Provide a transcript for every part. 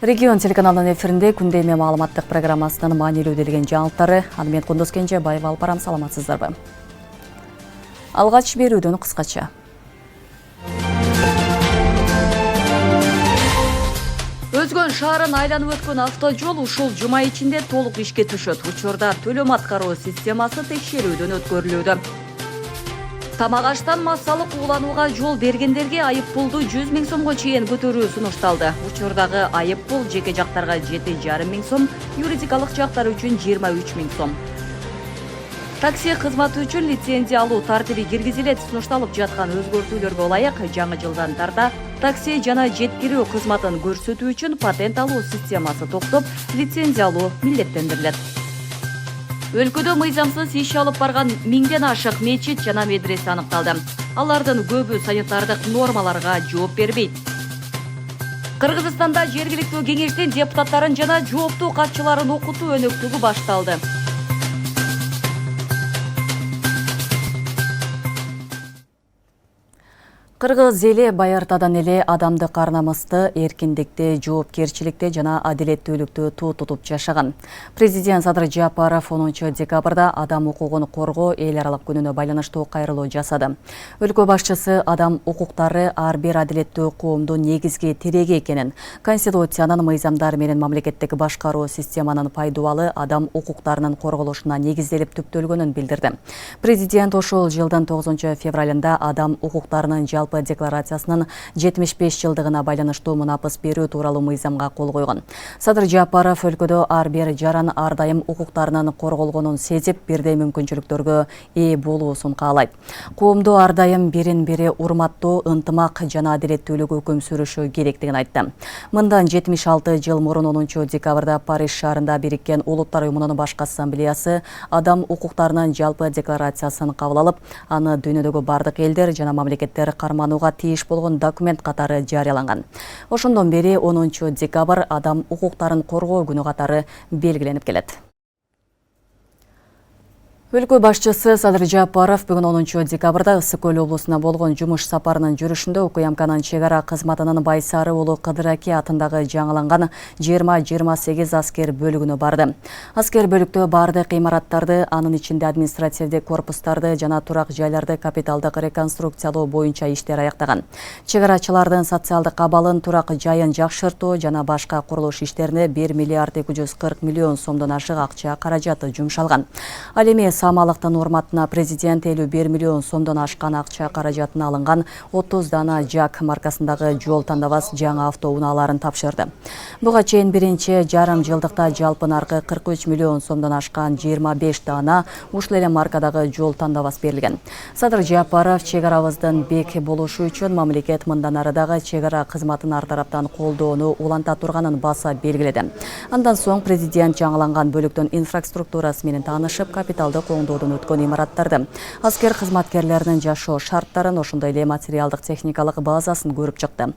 Регион телеканалының эфирінде күндеме маалыматтық программасының маанилүү делген жаңылыктары. Аны мен Кундуз Кенжебаева алып барам, саламатсыздарбы. Алгач берүүдөн кыскача. Өзгөн шаарын айланып өткөн автожол ушул жума ичинде толук ишке түшөт. Учурда төлөм аткаруу системасы текшерүүдөн өткөрүлүүдө. Тамак аштан массалык ууланууга жол бергендерге айып пулду 100 000 сомго чейин көтөрүү сунушталды. Учурдагы айып пул жеке жактарга 7,5 000 сом, юридикалык жактар үчүн 23 000 сом. Такси кызматы үчүн лицензия алуу тартиби киргизилет. Сунушталып жаткан өзгөртүүлөргө ылайык жаңы жылдан тарта такси жана жеткирүү кызматын көрсөтүү үчүн патент алуу системасы токтоп, лицензия алуу милдеттендирилет. Өлкөдө мыйзамсыз иш алып барган 1000ден ашык мечит жана медресе аныкталды. Алардын көбү санитардык нормаларга жооп бербейт. Кыргызстанда жергиликтүү кеңештин депутаттарын жана жооптуу катчыларын окутуу өнөктүгү башталды. Кыргыз эли баяртадан эле адамдык ар-намысты, эркиндикти, жоопкерчиликти жана адилеттүүлүктү туу тутуп жашаган. Президент Садыр Жапаров 10 декабрда адам укугун коргоо эл аралык күнүнө байланыштуу кайрылуу жасады. Өлкө башчысы адам укуктары ар бир адилеттүү коомдун негизги тиреги экенин, Конституциянын мыйзамдары менен мамлекеттик башкаруу системанын пайдубалы адам укуктарынын корголушуна негизделип түптөлгөнүн билдирди. Президент ошол жылдын 9 февралында адам укуктарынын декларациясынын 75 жылдыгына байланыштуу мунапыс берүү тууралуу мыйзамга кол койгон. Садыр Жапаров өлкөдө ар бир жаран ар дайым укуктарынын корголгонун сезип, бирдей мүмкүнчүлүктөргө ээ болуусун каалайт. Коомдо ар дайым бирин-бири урматтоо, ынтымак жана адилеттүүлүк өкүм сүрүшү керектигин айтты. Мындан 76 жыл мурун 10 декабрда Париж шаарында Бириккен Улуттар уюмунун башкы ассамблеясы адам укуктарынын жалпы декларациясын кабыл алып, аны дүйнөдөгү бардык элдер жана мамлекеттер карманууга тийиш болгон документ катары жарыяланган. Ошондон бери 10 декабрь адам укуктарын коргоо күнү катары белгиленип келет. Өлкө башчысы Садыр Жапаров бүгүн 10 декабрда Ысык Көл облусуна болгон жумуш сапарынын жүрүшүндө УКМКнын чегара кызматынын Байсары уулу Кыдыраки атындагы жаңыланган 20-28 аскер бөлүгүнө барды. Аскер бөлүктө бардык имараттарды, анын ичинде административдик корпустарды жана турак жайларды капиталдык реконструкциялоо боюнча иштер аяктаган. Чегарачылардын социалдык абалын, турак жайын жакшыртуу жана башка курулуш иштерине 1 миллиард 240 миллион сомдон ашык акча каражаты жумшалган. Ал эми самалыктын урматына президент 51 миллион сомдон ашкан акча каражатына алынган 30 дана Жак маркасындагы жол тандабас жаңы автоунааларын тапшырды. Буга чейин биринчи жарым жылдыкта жалпы наркы 43 миллион сомдон ашкан 25 дана ушул эле маркадагы жол тандабас берилген. Садыр Жапаров чегарабыздын бек болушу үчүн мамлекет мындан ары дагы чегара кызматын ар тараптан колдоону уланта турганын баса белгиледи. Андан соң президент жаңыланган бөлүктүн инфраструктурасы менен таанышып, капиталдык оңдоодон өткөн имараттарды, аскер кызматкерлеринин жашоо шарттарын, ошондой эле материалдык техникалык базасын көрүп чыкты.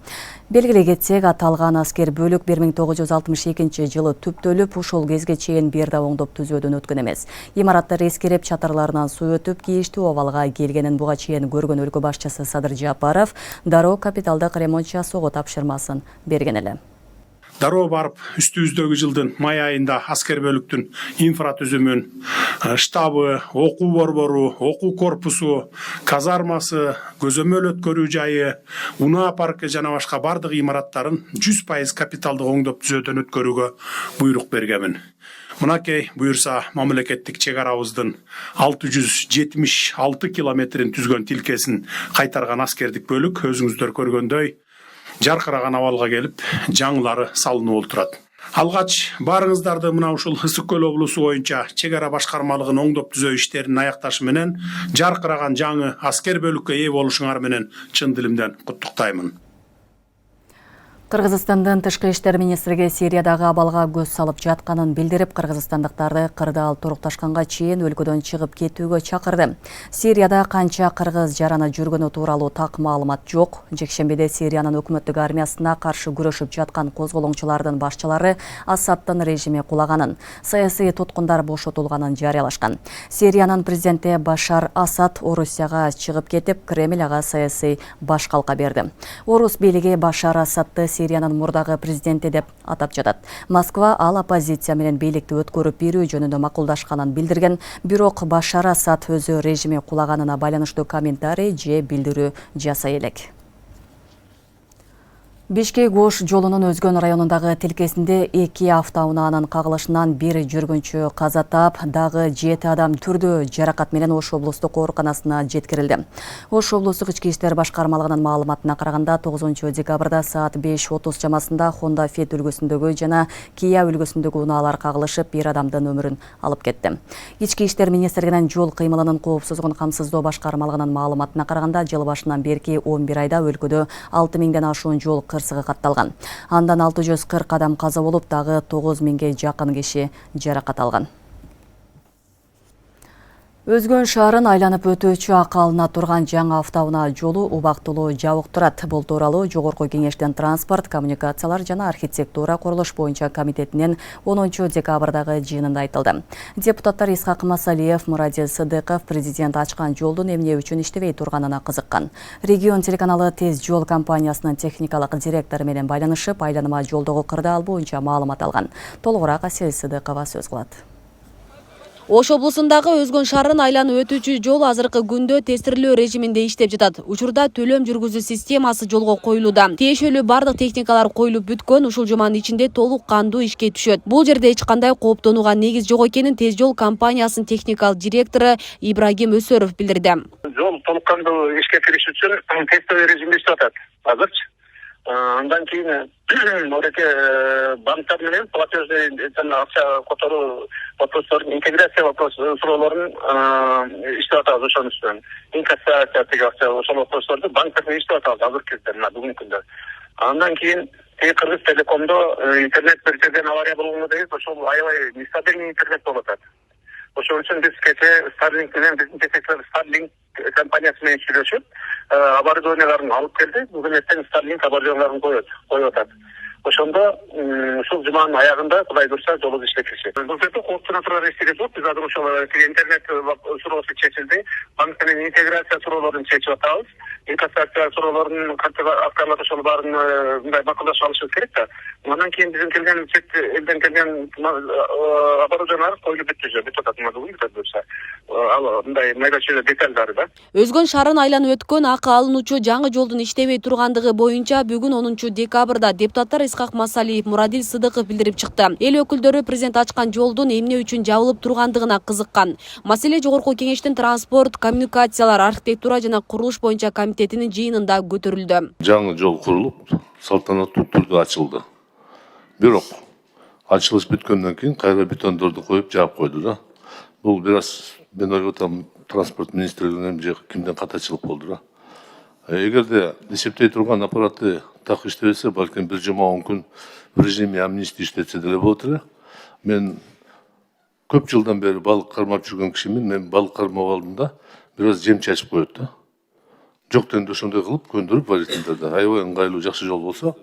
Белгилей кетсек, аталган аскер бөлүк 1962 жылы түптөлүп, ушул кезге чейин бир да оңдоп түзөөдөн өткөн эмес. Имараттар эскирип, чатырларынан суу өтүп, кийиштүү абалга келгенин буга чейин көргөн өлкө башчысы Садыр Жапаров дароо капиталдык ремонт жасоого тапшырмасын берген эле. Дароо барып, үстүбүздөгү жылдын май айында аскер бөлүктүн инфра түзүмүн, штабы, окуу борбору, окуу корпусу, казармасы, көзөмөл өткөрүү жайы, унаа паркы жана башка бардык имараттарын 100% капиталдык оңдоп түзөөдөн өткөрүүгө буйрук бергенмин. Мынакей буюрса мамлекеттик чегарабыздын 676 километрин түзгөн тилкесин кайтарган аскердик бөлүк өзүңүздөр көргөндөй жаркыраган абалга келип, жаңылары салынып олтурат. Алгач баарыңыздарды мына ушул Ысык Көл облусу боюнча чегара башкармалыгын оңдоп түзөө иштерин аякташы менен жаркыраган жаңы аскер бөлүккө ээ болушуңар менен чын дилимден куттуктаймын. Кыргызстандын тышкы иштер министриги Сириядагы абалга көз салып жатканын билдирип, кыргызстандыктарды кырдаал турукташканга чейин өлкөдөн чыгып кетүүгө чакырды. Сирияда канча кыргыз жараны жүргөнү тууралуу так маалымат жок. Жекшембиде Сириянын өкмөттүк армиясына каршы күрөшүп жаткан козголоңчулардын башчылары Асаддын режими кулаганын, саясий туткундар бошотулганын жарыялашкан. Сириянын президенти Башар Асад Орусияга чыгып кетип, Кремль ага саясий баш калка берди. Орус бийлиги Башар Асадды Сириянын мурдагы президенти деп атап жатат. Москва ал оппозиция менен бийликти өткөрүп берүү жөнүндө макулдашканын билдирген, бирок Башар Асад өзү режими кулаганына байланыштуу комментарий же билдирүү жасай элек. Бишкек-Ош жолунун Өзгөн районундагы тилкесинде 2 автоунаанын кагылышынан бир жүргүнчү каза таап, дагы 7 адам түрдүү жаракат менен Ош облустук ооруканасына жеткирилди. Ош облустук ички иштер башкармалыгынын маалыматына караганда 9 декабрда саат 5:30 чамасында Honda Fit үлгүсүндөгү жана Kia үлгүсүндөгү унаалар кагылышып, бир адамдын өмүрүн алып кетти. Ички иштер министрлигинин жол кыймылынын коопсуздугун камсыздоо башкармалыгынын маалыматына караганда, жыл башынан берки 11 айда өлкөдө 6000ден ашуун жол кырсыгы катталган. Андан 640 адам каза болуп, дагы 9000ге жакын киши жаракат алган. Өзгөн шаарын айланып өтүүчү акалына турган жаңы автоунаа жолу убактылуу жабык турат. Бул тууралуу Жогорку Кеңештин транспорт, коммуникациялар жана архитектура курулуш боюнча комитетинин 10 декабрдагы жыйынында айтылды. Депутаттар Исхак Масалиев, Мурадил Сыдыков президент ачкан жолдун эмне үчүн иштебей турганына кызыккан. Регион телеканалы Тез жол компаниясынын техникалык директору менен байланышып, айланма жолдогу кырдаал боюнча маалымат алган. Толугураак Асель Сыдыкова сөз кылат. Ош облусундагы Өзгөн шаарын айланып өтүүчү жол азыркы күндө тестирлөө режиминде иштеп жатат. Учурда төлөм жүргүзүү системасы жолго коюлууда. Тиешелүү бардык техникалар коюлуп бүткөн, ушул жуманын ичинде толук кандуу ишке түшөт. Бул жерде эч кандай кооптонууга негиз жок экенин Тез жол компаниясынын техникалык директору Ибрагим Өсөров билдирди. Жол толук кандуу ишке кириш үчүн тестовый режимде иштеп атат азырчы. Андан кийин мореке банктар менен платежный акча которуу вопростордун интеграция суроолорун иштеп атабыз ошонун үстүнөн. Инкассация деген акча ошол вопросторду банктар менен иштеп атабыз азыркы кезде, бүгүнкү күндө. Андан кийин Кыргыз Телекомдо интернет бир жерден авария болгону дейбиз, ошол аябай нестабильный интернет болуп атат. Ошон үчүн биз кече Starlink менен биздин жетекчилер Starlink компаниясы менен сүйлөшүп, оборудованияларын алып келди. Бүгүн эртең Starlink оборудованияларын коюп атат. Ошондо ушул жуманын аягында Кудай буйрса жолубуз ишке киришет. Бул жерде кооптоно турар эчтеке жок. Биз азыр ошол интернет суроосу чечилди. Банк менен интеграция суроолорун чечип атабыз. Инкассация суроолорун акчалар ошол баарын мындай макулдашып алышыбыз керек да. Андан кийин биздин келген чет элден келген оборудованиялар коюлуп бүтүп атат. Кудай буйрса ал мындай майда чөйдө детальдары да. Өзгөн шаарын айланып өткөн акы алынуучу жаңы жолдун иштебей тургандыгы боюнча бүгүн 10 декабрда депутаттар Исхак Масалиев, Мурадил Сыдыков билдирип чыкты. Эл өкүлдөрү президент ачкан жолдун эмне үчүн жабылып тургандыгына кызыккан. Маселе Жогорку Кеңештин транспорт, коммуникациялар, архитектура жана курулуш боюнча комитетинин жыйынында көтөрүлдү. Жаңы жол курулуп, салтанаттуу түрдө ачылды. Бирок ачылыш бүткөндөн кийин кайра бетондорду коюп жаап койду да. Бул бир аз мен ойлоп атам транспорт министрлигинен же кимден катачылык болду да. Эгерде эсептей турган аппараты так иштебесе, балким бир жума 10 күн в режиме амнистия иштетсе деле болот эле. Мен көп жылдан бери балык кармап жүргөн кишимин, мен балык кармап алдым да, бир аз жем чачып коет да. Жок дегенде ошондой кылып көндүрүп водительдерди. Аябай ыңгайлуу жакшы жол болсо,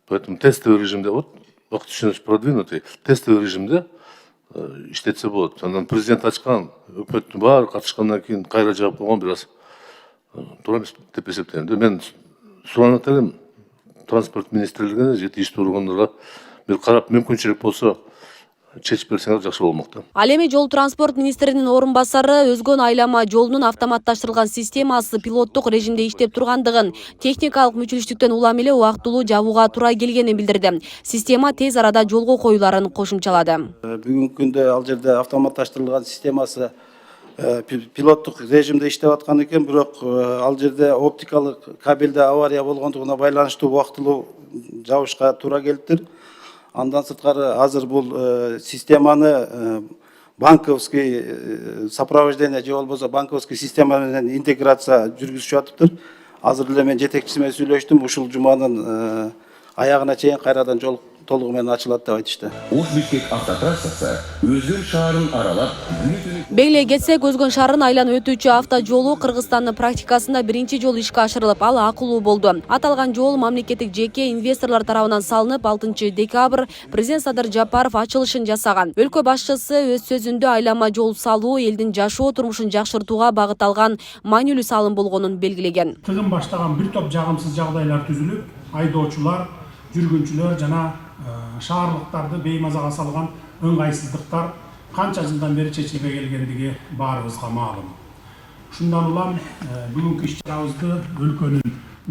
поэтому тестовый режимде вот вакыт түшүнүш продвинутый тестовый режимде иштетсе болот. Андан президент ачкан, өкмөттүн баары катышкандан кийин кайра жаап койгон бир аз туура эмес деп эсептейм. Мен суранат элем транспорт министрлигине же тийиштүү органдарга бир карап мүмкүнчүлүк болсо чечип берсеңер жакшы болмок да. Ал эми жол транспорт министринин орун басары Өзгөн айлама жолунун автоматташтырылган системасы пилоттук режимде иштеп тургандыгын, техникалык мүчүлүштүктөн улам эле убактылуу жабууга туура келгенин билдирди. Система тез арада жолго коюларын кошумчалады. Бүгүнкү күндө ал жерде автоматташтырылган системасы пилоттук режимде иштеп аткан экен, бирок ал жерде оптикалык кабелде авария болгондугуна байланыштуу убактылуу жабышка туура келиптир. Андан сырткары азыр бул системаны банковский сопровождение же болбосо банковский система менен интеграция жүргүзүшүп атыптыр. Азыр эле мен жетекчиси менен сүйлөштүм, ушул жуманын аягына чейин кайрадан жол толугу менен ачылат деп айтышты. Ош-Бишкек автотрассасы Өзгөн шаарын аралап Бейлей кетсек, Өзгөн шаарын айланып өтүүчү автожолу Кыргызстандын практикасында биринчи жолу ишке ашырылып, ал акылуу болду. Аталган жол мамлекеттик жеке инвесторлор тарабынан салынып, 6 декабрь президент Садыр Жапаров ачылышын жасаган. Өлкө башчысы өз сөзүндө айлама жол салуу элдин жашоо турмушун жакшыртууга багытталган маанилүү салым болгонун белгилеген. Тыгын баштаган бир топ жагымсыз жагдайлар түзүлүп, айдоочулар жүргүнчүлөр жана шаарлыктарды беймазага салган ыңгайсыздыктар канча жылдан бери чечилбей келгендиги баарыбызга маалым. Ушундан улам бүгүнкү иш-чарабызды өлкөнүн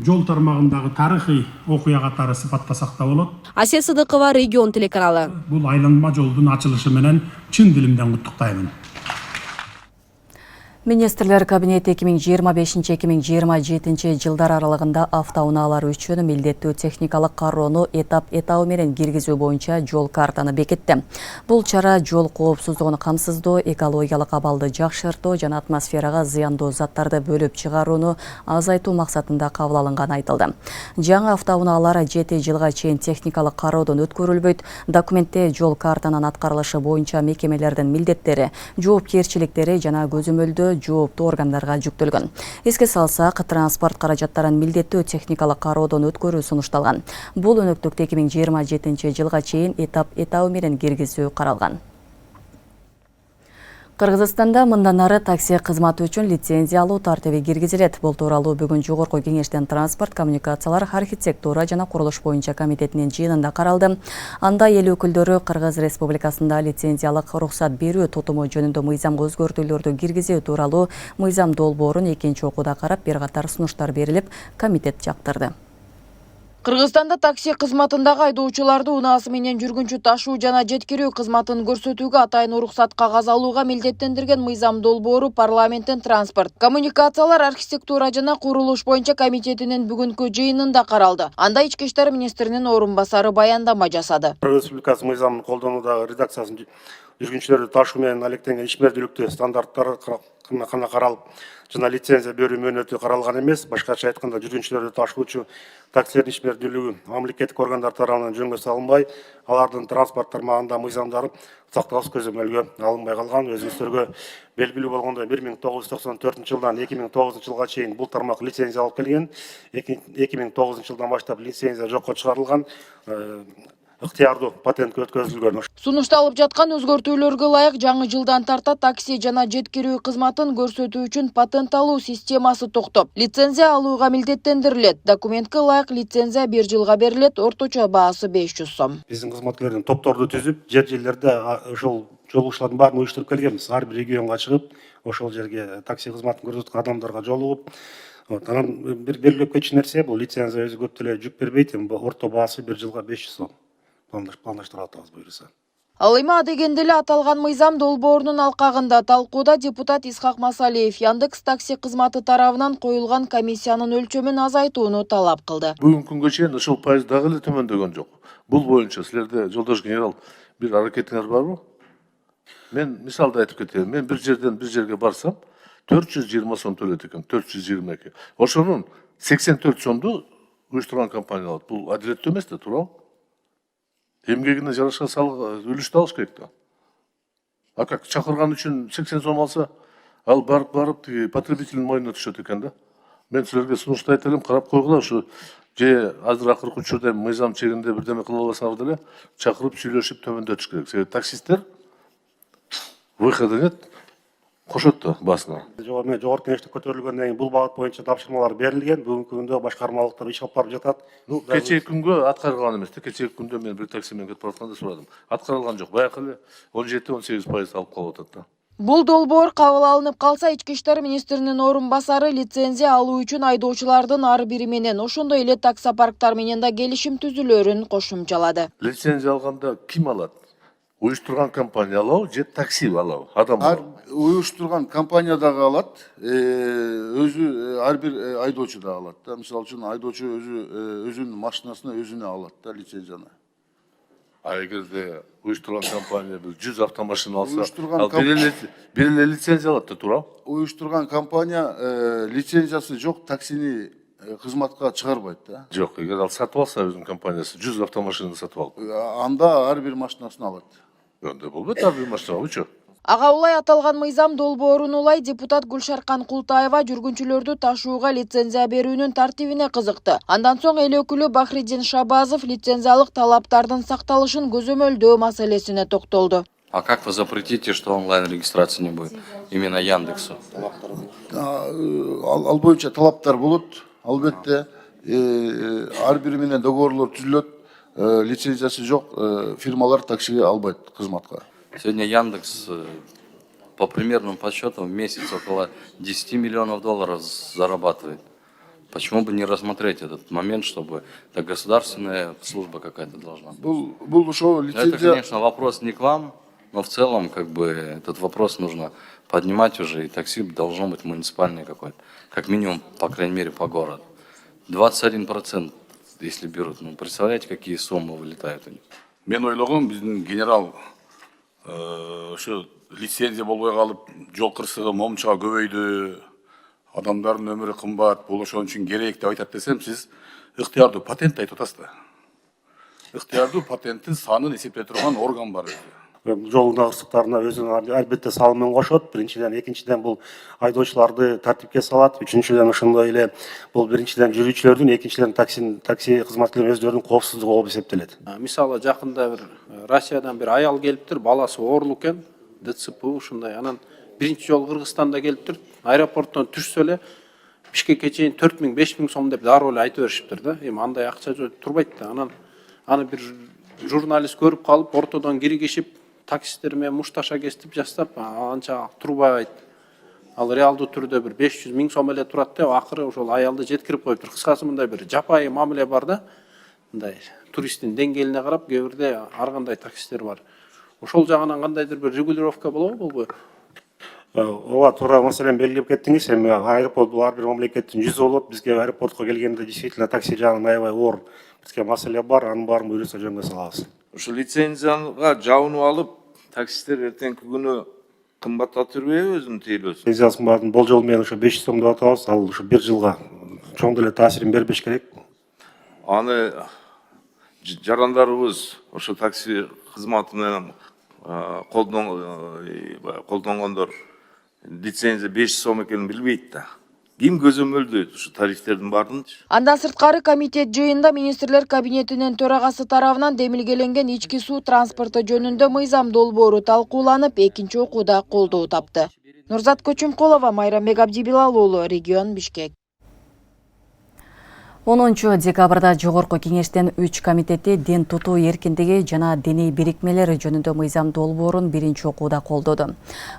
жол тармагындагы тарыхый окуя катары сыпаттасак да болот. Асия Сыдыкова, Регион телеканалы. Бул айланма жолдун ачылышы менен чын дилимден куттуктаймын. Министрлер кабинети 2025-2027 жылдар аралыгында автоунаалар үчүн милдеттүү техникалык кароону этап-этабы менен киргизүү боюнча жол картаны бекитти. Бул чара жол коопсуздугун камсыздоо, экологиялык абалды жакшыртуу жана атмосферага зыяндуу заттарды бөлүп чыгарууну азайтуу максатында кабыл алынганы айтылды. Жаңы автоунаалар 7 жылга чейин техникалык кароодон өткөрүлбөйт. Документте жол картанын аткарылышы боюнча мекемелердин милдеттери, жоопкерчиликтери жана көзөмөлдөө жооптуу органдарга жүктөлгөн. Эске салсак, транспорт каражаттарын милдеттүү техникалык кароодон өткөрүү сунушталган. Бул өнөктүктө 2027 жылга чейин этап-этабы менен киргизүү каралган. Кыргызстанда мындан ары такси кызматы үчүн лицензия алуу тартиби киргизилет. Бул тууралуу бүгүн Жогорку Кеңештин транспорт, коммуникациялар, архитектура жана курулуш боюнча комитетинин жыйынында каралды. Анда эл өкүлдөрү Кыргыз Республикасында лицензиялык уруксат берүү тутуму жөнүндө мыйзамга өзгөртүүлөрдү киргизүү тууралуу мыйзам долбоорун экинчи окууда карап, бир катар сунуштар берилип, комитет жактырды. Кыргызстанда такси кызматындагы айдоочуларды унаасы менен жүргүнчү ташуу жана жеткирүү кызматын көрсөтүүгө атайын уруксат кагаз алууга милдеттендирген мыйзам долбоору парламенттин транспорт, коммуникациялар, архитектура жана курулуш боюнча комитетинин бүгүнкү жыйынында каралды. Анда ички иштер министринин орун басары баяндама жасады. Кыргыз Республикасы мыйзамын колдонуудагы редакциясын жүргүнчүлөрдү ташуу менен алектенген ишмердүүлүктү стандарттары кана каралып, жана лицензия берүү мөөнөтү каралган эмес. Башкача айтканда, жүргүнчүлөрдү ташуучу таксилердин ишмердүүлүгү мамлекеттик органдар тарабынан жөнгө салынбай, алардын транспорт тармагында мыйзамдары сакталыш көзөмөлгө алынбай калган. Өзүңүздөргө белгилүү болгондой 1994 жылдан 2009 жылга чейин бул тармак лицензия алып келген. 2009 жылдан баштап лицензия жокко чыгарылган. Ыктыярдуу патентке өткөзүлгөн. Сунушталып жаткан өзгөртүүлөргө ылайык жаңы жылдан тарта такси жана жеткирүү кызматын көрсөтүү үчүн патент алуу системасы токтоп, лицензия алууга милдеттендирилет. Документке ылайык лицензия 1 жылга берилет, орточо баасы 500 сом. Биздин кызматкерлердин топторду түзүп, жерлерде ошол жолугушуулардын баарын уюштуруп келгенбиз. Ар бир регионго чыгып, ошол жерге такси кызматын көрсөткөн адамдарга жолугуп, анан бир белгилеп кетчү нерсе, бул лицензия өзү көп деле жүк бербейт, орто баасы 1 жылга 500 сом. Пландаштырып атабыз буюрса. Ал эми адегенде эле аталган мыйзам долбоорунун алкагында талкууда депутат Исхак Масалиев Яндекс такси кызматы тарабынан коюлган комиссиянын өлчөмүн азайтууну талап кылды. Бүгүнкү күнгө чейин ошол пайыз дагы эле төмөндөгөн жок. Бул боюнча силерде, жолдош генерал, бир аракетиңер барбы? Мен мисалды айтып кетейин. Мен бир жерден бир жерге барсам, 420 сом төлөйт экен, 422. Ошонун 84 сомду уюштурган компания алат. Бул адилеттүү эмес да, туурабы? Эмгегине жараша үлүштү алыш керек да. А как чакырган үчүн 80 сом алса, ал барып потребителдин мойнуна түшөт экен да. Мен силерге сунуштайт элем, карап койгула, ушу же азыр акыркы учурда мыйзам чегинде бирдеме кыла албасаңар деле чакырып сүйлөшүп төмөндөтүш керек. Себеби таксисттер выхода нет, кошот да басына. Жогорку Кеңеште көтөрүлгөндөн кийин бул багыт боюнча тапшырмалар берилген. Бүгүнкү күндө башкармалыктар иш алып барып жатат. Кечээки күнгө аткарылган эмес да. Кечээки күндө мен бир такси менен кетип баратканда сурадым. Аткарылган жок. Баягы эле 17-18% алып калып атат да. Бул долбоор кабыл алынып калса, ички иштер министринин орун басары лицензия алуу үчүн айдоочулардын ар бири менен, ошондой эле таксопарктар менен да келишим түзүлөрүн кошумчалады. Лицензия алганда ким алат? Уюштурган компания алабы же такси алабы? Адам уюштурган компания дагы алат, өзү ар бир айдоочу да алат да. Мисалы үчүн айдоочу өзүнүн машинасына өзүнө алат да лицензияны. А эгерде уюштурган компания 100 автомашина алса, ал бир эле лицензия алат да, туурабы? Уюштурган компания лицензиясы жок таксини кызматка чыгарбайт да. Жок, эгер ал сатып алса өзүнүн компаниясы 100 автомашинаны сатып алып, анда ар бир машинасын алат. Önde болбойт, ар бир машинабы чо? Ага улай аталган мыйзам долбоорун улай депутат Гүлшаркан Култаева жүргүнчүлөрдү ташууга лицензия берүүнүн тартибине кызыкты. Андан соң эл өкүлү Бахриддин Шабазов лицензиялык талаптардын сакталышын көзөмөлдөө маселесине токтолду. А как вы запретите, что онлайн-регистрации не будет? Именно Яндексу. Ал боюнча талаптар болот, албетте. Ар бири менен договорлор түзүлөт. лицензиясы жок фирмалар такси албайт кызматка. Сегодня Яндекс по примерным подсчетам в месяц около 10 миллионов долларов зарабатывает. Почему бы не рассмотреть этот момент, чтобы это государственная служба какая-то должна быть? Это, конечно, вопрос не к вам, но в целом как бы этот вопрос нужно поднимать уже, и такси должно быть муниципальное какое-то, как минимум, по крайней мере, по городу. 21%, если берут, ну, представляете, какие суммы вылетают у них? Мен ойлогом биздин генерал ошо лицензия болбой калып жол кырсыгы момчуга көбөйдү, адамдардын өмүрү кымбат, бул ошон үчүн керек деп айтат десем, сиз ыктыярдуу патент айтып атасыз да. Ыктыярдуу патенттин санын эсептей турган орган бар. Жолдун кырсыктарына өзүнүн албетте салымын кошот. Биринчиден, экинчиден бул айдоочуларды тартипке салат. Үчүнчүдөн ошондой эле бул биринчиден жүрүүчүлөрдүн, экинчиден такси кызматкерлеринин өздөрүнүн коопсуздугу болуп эсептелет. Мисалы жакында бир Россиядан бир аял келиптир, баласы оорулук экен, ДЦП ушундай. Анан биринчи жолу Кыргызстанда келиптир, аэропорттон түшсө эле Бишкекке чейин 4000-5000 сом деп дароо эле айтып беришиптир да. Эми андай акча турбайт да. Анан аны бир журналист көрүп калып, ортодон киргишип, таксисттер менен мушташа кестип жастап, анча турбайт. Ал реалдуу түрдө бир 500 000 сом эле турат деп, акыры ошол аялды жеткирип коюптур. Кыскасы мындай бир жапайы мамиле бар да. Мындай туристтин деңгээлине карап, кээ бирде ар кандай таксисттер бар. Ошол жагынан кандайдыр бир регулировка болобу, болбойбу? Ооба, туура маселени белгилеп кеттиңиз. Эми аэропорт бул ар бир мамлекеттин жүзү болот. Бизге аэропортко келгенде действительно такси жагынан аябай оор бизге маселе бар, анын баарын буюрса жөнгө салабыз. Ошо лицензияга жабынып алып, таксисттер эртеңки күнү кымбаттап жүрбөйбү өзүнүн тейлөөсүн? Лицензиясын баарын болжол менен ошо 500 сом деп атабыз. Ал ошо 1 жылга чоң деле таасирин бербеш керек. Аны жарандарыбыз ошо такси кызматы менен колдонгондор лицензия 500 сом экенин билбейт да. Ким көзөмөлдөйт ушу тарифтердин баардыгынчы? Андан сырткары комитет жыйынында министрлер кабинетинин төрагасы тарабынан демилгеленген ички суу транспорты жөнүндө мыйзам долбоору талкууланып, экинчи окууда колдоо тапты. Нурзат Көчүмкулова, Майрамбек Абдибилал уулу, регион Бишкек. 10 декабрда Жогорку кеңештин 3 комитети дин тутуу эркиндиги жана диний бирикмелер жөнүндө мыйзам долбоорун биринчи окууда колдоду.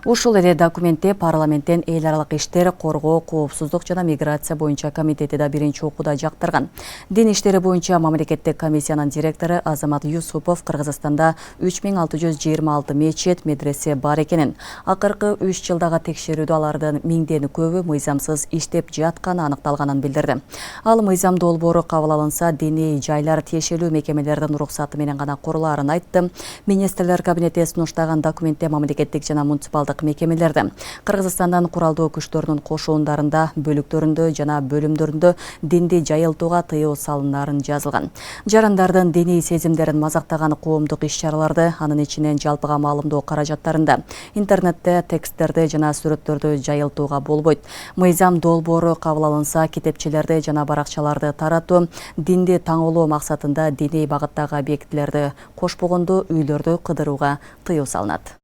Ушул эле документте парламенттен эл аралык иштер, коргоо, коопсуздук жана миграция боюнча комитети да биринчи окууда жактырган. Дин иштери боюнча мамлекеттик комиссиянын директору Азамат Юсупов Кыргызстанда 3626 мечет, медресе бар экенин, акыркы 3 жылдагы текшерүүдө алардын миңден көбү мыйзамсыз иштеп жатканы аныкталганын билдирди. Ал мыйзам долбоору кабыл алынса, диний жайлар тиешелүү мекемелердин уруксаты менен гана курулаарын айтты. Министрлер кабинети сунуштаган документте мамлекеттик жана муниципалдык мекемелерде Кыргызстандан куралдуу күчтөрүнүн кошуундарында, бөлүктөрүндө жана бөлүмдөрүндө динди жайылтууга тыюу салынаарын жазылган. Жарандардын диний сезимдерин мазактаган коомдук иш-чараларды, анын ичинен жалпыга маалымдоо каражаттарында, интернетте тексттерди жана сүрөттөрдү жайылтууга болбойт. Мыйзам долбоору кабыл алынса, китепчелерди жана баракчаларды таратуу, динди таңоолоо максатында диний багыттагы объектилерди кошпогондо үйлөрдү кыдырууга тыюу салынат.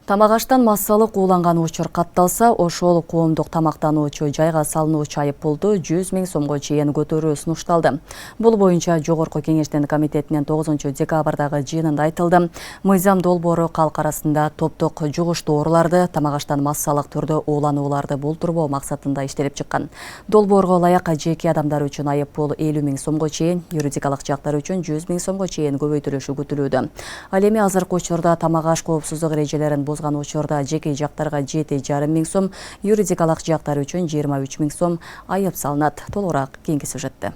Тамак-аштан массалык ууланган учур катталса, ошол коомдук тамактануучу жайга салынуучу айыппулду 100 000 сомго чейин көтөрүү сунушталды. Бул боюнча Жогорку кеңештин комитетинин 9 декабрдагы жыйынында айтылды. Мыйзам долбоору калк арасында топтук жугуштуу ооруларды, тамак-аштан массалык түрдө ууланууларды болтурбоо максатында иштелип чыккан. Долбоорго ылайык жеке адамдар үчүн айыппул 50 000 сомго чейин, юридикалык жактар үчүн 100 000 сомго чейин көбөйтүлүшү күтүлүүдө. Ал эми азыркы учурда тамак-аш коопсуздук эрежелерин бузган учурда жеке жактарга 7,5 миң сом, юридикалык жактар үчүн 23 000 сом айып салынат. Толугураак кийинки сюжетте.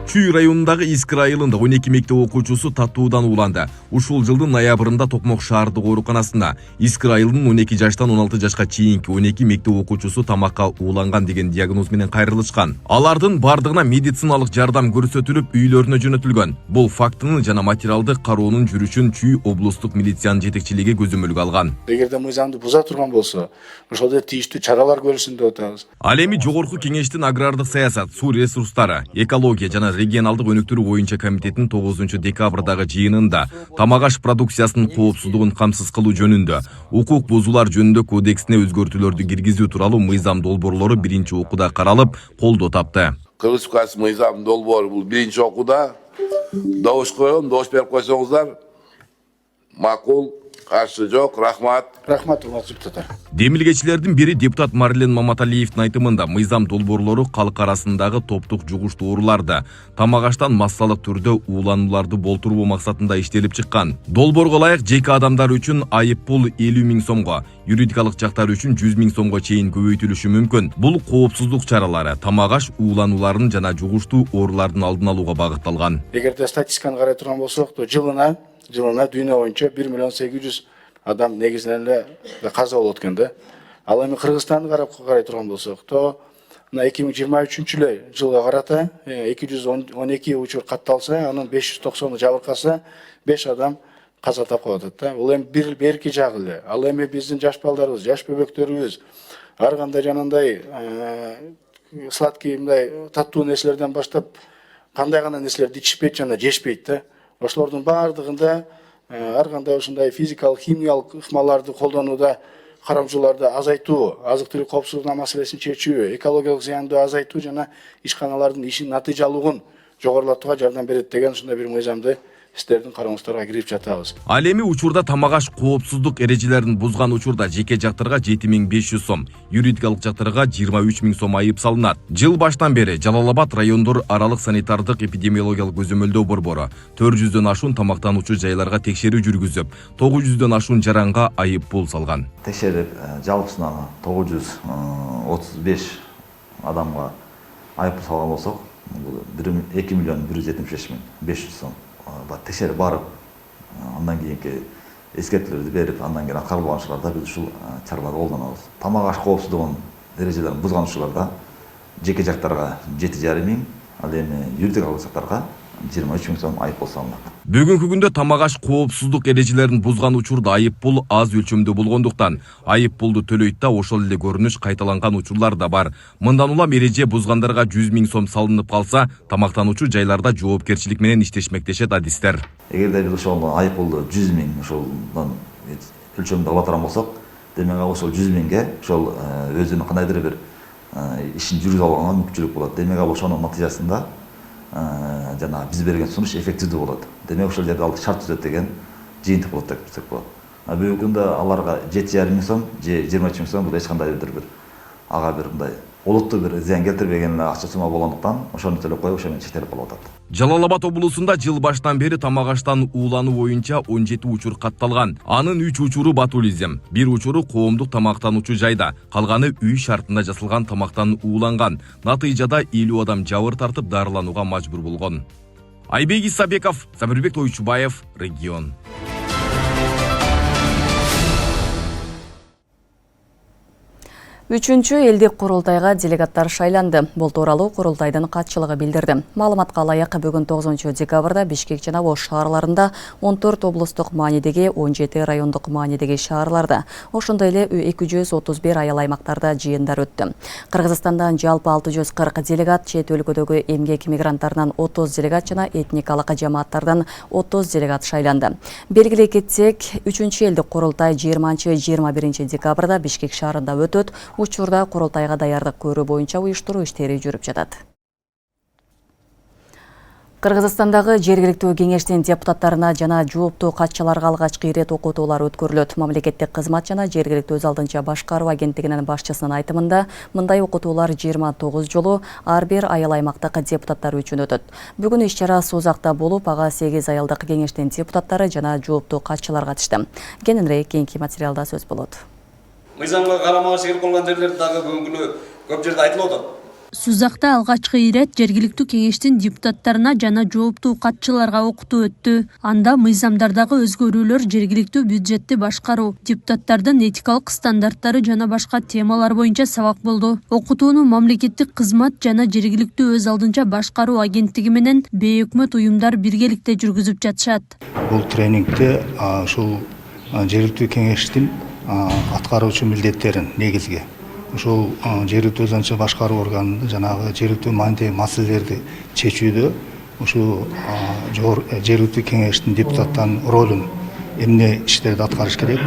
Чүй районундагы Искир айылында 12 мектеп окуучусу татуудан ууланды. Ушул жылдын ноябрында Токмок шаардык ооруканасында Искир айылынын 12 жаштан 16 жашка чейинки 12 мектеп окуучусу тамакка ууланган деген диагноз менен кайрылышкан. Алардын бардыгына медициналык жардам көрсөтүлүп, үйлөрүнө жөнөтүлгөн. Бул фактынын жана материалдык кароонун жүрүшүн Чүй облустук милициянын жетекчилиги көзөмөлгө алган. Эгерде мыйзамды буза турган болсо, ошолдо тийиштүү чаралар көрүлсүн деп атабыз. Ал эми Жогорку кеңештин агрардык саясат, суу ресурстары, экология жана регионалдык өнүктүрүү боюнча комитетинин 9 декабрдагы жыйынында тамак-аш продукциясынын коопсуздугун камсыз кылуу жөнүндө, укук бузуулар жөнүндө кодексине өзгөртүүлөрдү киргизүү тууралуу мыйзам долбоорлору биринчи окууда каралып, колдоо тапты. Кыргыз мыйзам долбоор бул биринчи окууда. Добуш коем, добуш берип койсоңуздар. Макул, каршы жок, рахмат. Рахмат, урматтуу депутаттар. Демилгечилердин бири депутат Марлен Маматалиевдин айтымында мыйзам долбоорлору калк арасындагы топтук жугуштуу урууларды, тамак-аштан массалык түрдө ууланууларды болтуруу максатында иштелип чыккан. Долбоорго ылайык жеке адамдар үчүн айып пул 50 000 сомго, юридикалык жактар үчүн 100 000 сомго чейин көбөйтүлүшү мүмкүн. Бул коопсуздук чаралары тамак-аш ууланууларын жана жугуштуу оорулардын алдын алууга багытталган. Эгерде статистиканы карай турган болсок, жылына дүйнө боюнча 1 800 000 адам негизинен эле каза болот экен да. Ал эми Кыргызстанды карай турган болсок, то 2023 жылга карата 212 учур катталса, анын 590 жабыркаса, 5 адам каза тапкан атат да. Бул эми берки жагы эле. Ал эми биздин жаш балдарыбыз, жаш бөбөктөрүбүз ар кандай жанагындай сладкий мындай таттуу нерселерден баштап кандай гана нерселерди ичишпейт жана жешпейт да. Ошолордун баардыгында ар кандай ушундай физикалык, химиялык ыкмаларды колдонууда карамчыларды азайтуу, азык-түлүк коопсуздугунун маселесин чечүү, экологиялык зыянды азайтуу жана ишканалардын ишин натыйжалуулугун жогорулатууга жардам берет деген ушундай бир мыйзамды сиздердин карооңуздарга кирип жатабыз. Ал эми учурда тамак-аш коопсуздук эрежелерин бузган учурда жеке жактарга 7500 сом, юридикалык жактарга 23 000 сом айып салынат. Жыл баштан бери Жалал Абад райондор аралык санитардык эпидемиологиялык көзөмөлдөө борбору 400дөн ашуун тамактануучу жайларга текшерүү жүргүзүп, 900дөн ашуун жаранга айып пул салган. Текшерип, жалпысынан 935 адамга айып салган болсок, 2 175 500 сом текшерип барып, андан кийинки эскертүүлөрдү берип, андан кийин аткарылган ишкаларда биз ушул чараларды колдонобуз. Тамак-аш коопсуздугунун эрежелерин бузган ушуларда жеке жактарга 7,5 000, ал эми юридикалык жактарга 23 000 сом айып пул салынат. Бүгүнкү күндө тамак-аш коопсуздук эрежелерин бузган учурда айып пул аз өлчөмдө болгондуктан айып пулду төлөйт да ошол эле көрүнүш кайталанган учурлар да бар. Мындан улам эреже бузгандарга 100 000 сом салынып калса, тамактануучу жайларда жоопкерчилик менен иштешмек дешет адистер. Эгерде биз ошол айып пулду 100 000 ошолдон өлчөмдө ала турган болсок, демек ошол 100 000ге ошол өзүнүн кандайдыр бир ишин жүргүзүп алганга мүмкүнчүлүк болот. Демек ошонун натыйжасында жана биз берген сунуш эффективдүү болот. Демек ошол жерде ал шарт түзөт деген жыйынтык болот деп десек болот. Бүгүнкү күндө аларга 7,5 000 сом же 23 000 сом бул эч кандай бир ага бир мындай олуттуу бир зыян келтирбеген акча сума болгондуктан ошону төлөп коюп ошо менен чектелип калып атат. Жалал Абад облусунда жыл баштан бери тамак-аштан уулануу боюнча 17 учур катталган. Анын 3 учуру батулизм, 1 учуру коомдук тамактануучу жайда, калганы үй шартында жасалган тамактан ууланган. Натыйжада 50 адам жабыр тартып дарыланууга мажбур болгон. Айбек Исабеков, Самирбек Тойчубаев, Регион. Үчүнчү элдик курултайга делегаттар шайланды. Бул тууралуу курултайдын катчылыгы билдирди. Маалыматка ылайык бүгүн 9 декабрда Бишкек жана Ош шаарларында 14 облустук маанидеги 17 райондук маанидеги шаарларда, ошондой эле 231 айыл аймактарда жыйындар өттү. Кыргызстандан жалпы 640 делегат, чет өлкөдөгү эмгек мигранттарынан 30 делегат жана этникалык жамааттардан 30 делегат шайланды. Белгилей кетсек, 3 элдик курултай 20-21 декабрда Бишкек шаарында өтөт. Учурда курултайга даярдык көрүү боюнча уюштуруу иштери жүрүп жатат. Кыргызстандагы жергиликтүү кеңештин депутаттарына жана жооптуу катчыларга алгачкы ирет окутуулар өткөрүлөт. Мамлекеттик кызмат жана жергиликтүү өз алдынча башкаруу агенттигинин башчысынын айтымында, мындай окутуулар 29 жолу ар бир айыл аймактык депутаттар үчүн өтөт. Бүгүн иш-чара Созакта болуп, ага 8 айылдык кеңештин депутаттары жана жооптуу катчылар катышты. Кененирээк кийинки материалда сөз болот. Мыйзамга карамагыш келип калган жерлер дагы бүгүнкү көп жерде айтылып атат. Сузакта алгачкы ирет жергиликтүү кеңештин депутаттарына жана жооптуу катчыларга окутуу өттү. Анда мыйзамдардагы өзгөрүүлөр, жергиликтүү бюджетти башкаруу, депутаттардын этикалык стандарттары жана башка темалар боюнча сабак болду. Окутууну мамлекеттик кызмат жана жергиликтүү өз алдынча башкаруу агенттиги менен бейөкмөт уюмдар биргеликте жүргүзүп жатышат. Бул тренингде ушул жергиликтүү кеңештин аткаруучу милдеттерин негизги ушул жергиликтүү өзүнчө башкаруу органында жанагы жергиликтүү маанидеги маселелерди чечүүдө ушул жергиликтүү кеңештин депутаттарынын ролун, эмне иштерди аткарыш керек,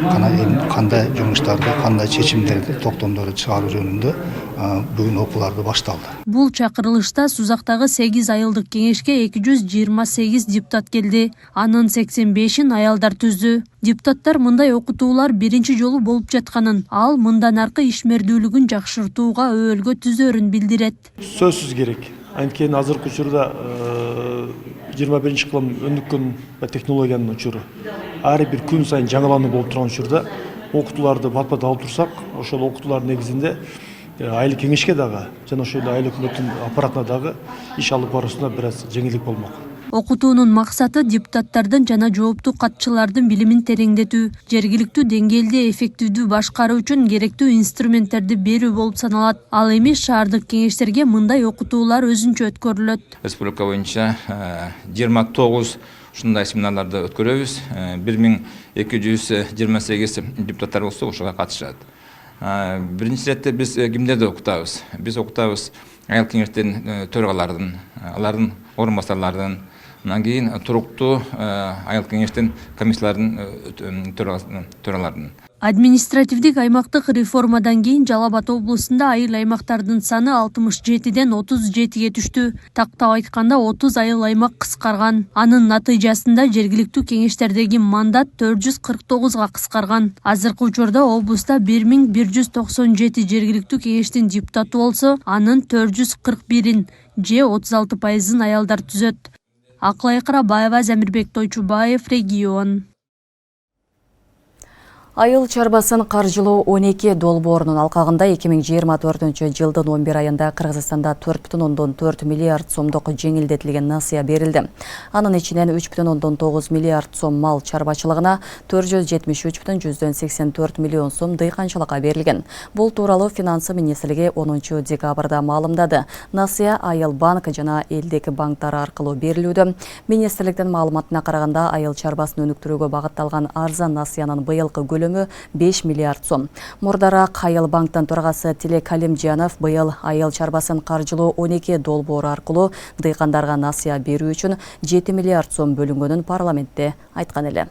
кандай жумуштарды, кандай чечимдерди, токтомдорду чыгаруу жөнүндө бүгүн окууларды башталды. Бул чакырылышта Сузактагы 8 айылдык кеңешке 228 депутат келди. Анын 85-ин аялдар түздү. Депутаттар мындай окутуулар биринчи жолу болуп жатканын, ал мындан аркы ишмердүүлүгүн жакшыртууга өөлгө түзөрүн билдирет. Сөзсүз керек. Анткени азыркы учурда 21-кылым өнүккөн технологиянын учуру. Ар бир күн сайын жаңылануу болуп турган учурда окутууларды бат-бат алып турсак, ошол окутуулар негизинде айыл кеңешке дагы жана ошол айыл өкмөттүн аппаратына дагы иш алып баруусуна бир аз жеңилдик болмок. Окутуунун максаты депутаттардын жана жооптуу катчылардын билимин тереңдетүү, жергиликтүү деңгээлде эффективдүү башкаруу үчүн керектүү инструменттерди берүү болуп саналат. Ал эми шаардык кеңештерге мындай окутуулар өзүнчө өткөрүлөт. Республика боюнча 29 ушундай семинарларды өткөрөбүз. 1228 депутаттар болсо ошого катышат. Биринчи четте биз кимдерди окутабыз? Биз окутабыз айыл кеңештердин төрагаларын, алардын орун басарларын, анан кийин туруктуу айыл кеңештин комиссиялардын төраларын. Административдик аймактык реформадан кийин Жалал Абад облусунда айыл аймактардын саны 67ден 37ге түштү. Тактап айтканда 30 айыл аймак кыскарган. Анын натыйжасында жергиликтүү кеңештердеги мандат 449га кыскарган. Азыркы учурда облуста 1197 жергиликтүү кеңештин депутаты болсо, анын 441-ин же 36%-ын аялдар түзөт. Акылай Карабаева, Замирбек Тойчубаев, регион. Айыл чарбасын каржылоо 12 долбоорунун алкагында 2024 жылдын 11 айында Кыргызстанда 4,4 миллиард сомдук жеңилдетилген насыя берилди. Анын ичинен 3,9 миллиард сом мал чарбачылыгына, 473,84 миллион сом дыйканчылыкка берилген. Бул тууралуу Финансы министрлиги 10 декабрда маалымдады. Насыя Айыл банк жана элдик банктар аркылуу берилүүдө. Министрликтин маалыматына караганда, айыл чарбасын өнүктүрүүгө багытталган арзан насыянын быйылкы көлөмү 5 миллиард сом. Мурдараак Айыл банктын төрагасы Тилек Калимжанов быйыл айыл чарбасын каржылоо 12 долбоор аркылуу дыйкандарга насыя берүү үчүн 7 миллиард сом бөлүнгөнүн парламентте айткан эле.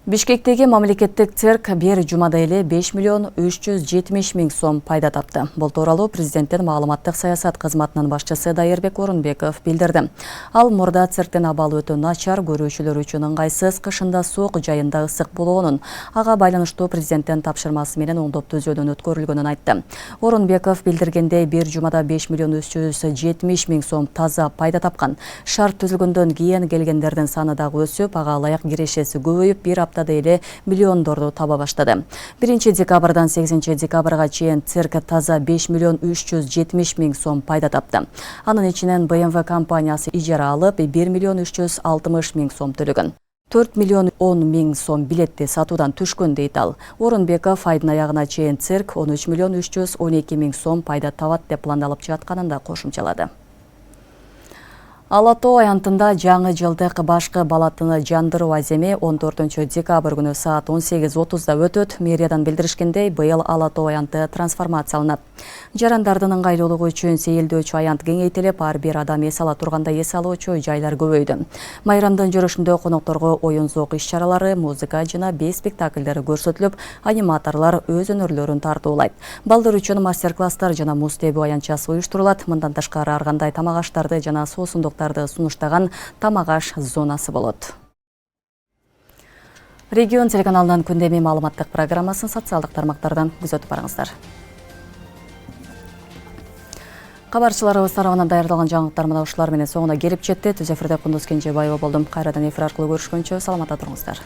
Бишкектеги мамлекеттик цирк бир жумада эле 5 миллион 370 миң сом пайда тапты. Бул тууралуу президенттин маалыматтык саясат кызматынын башчысы Дайырбек Орунбеков билдирди. Ал мурда цирктин абалы өтө начар, көрүүчүлөр үчүн ыңгайсыз, кышында суук, жайында ысык болгонун, ага байланыштуу президенттин тапшырмасы менен оңдоп түзүүдөн өткөрүлгөнүн айтты. Орунбеков билдиргендей, бир жумада 5 миллион 370 миң сом таза пайда тапкан. Шарт түзүлгөндөн кийин келгендердин саны дагы өсүп, ага ылайык кирешеси көбөйүп, бир аптада эле миллиондорду таба баштады. 1 декабрдан 8 декабрга чейин цирк таза 5 миллион 370 миң сом пайда тапты. Анын ичинен BMW компаниясы ижара алып 1 миллион 360 миң сом төлөгөн. 4 миллион 10 миң сом билетти сатуудан түшкөн дейт ал. Орунбеков айдын аягына чейин цирк 13 миллион 312 миң сом пайда табат деп пландалып жатканын да кошумчалады. Ала Тоо аянтында жаңы жылдык башкы балатыны жандыруу аземи 14 декабрь күнү саат 18:30-да өтөт. Мэриядан билдиришкендей, быйыл Ала Тоо аянты трансформацияланат. Жарандардын ыңгайлуулугу үчүн сейилдөөчү аянт кеңейтилип, ар бир адам эс ала турганда эс алуучу жайлар көбөйдү. Майрамдын жүрүшүндө конокторго оюн-зоок иш-чаралары, музыка жана 5 спектакльдер көрсөтүлүп, аниматорлор өз өнөрлөрүн тартуулайт. Балдар үчүн мастер-класстар жана муз тебүү аянтчасы уюштурулат. Мындан тышкары ар кандай тамак аштарды жана суусундуктарды сунуштаган тамак аш зонасы болот. Регион телеканалынын күндөмү маалыматтык программасын социалдык тармактардан күзөтүп барыңыздар. Кабарчыларыбыз тарабынан даярдалган жаңылыктар мына ушулар менен соңуна келип жетти. Түз эфирде Кундуз Кенжебаева болдум. Кайрадан эфир аркылуу көрүшкөнчө саламатта туруңуздар.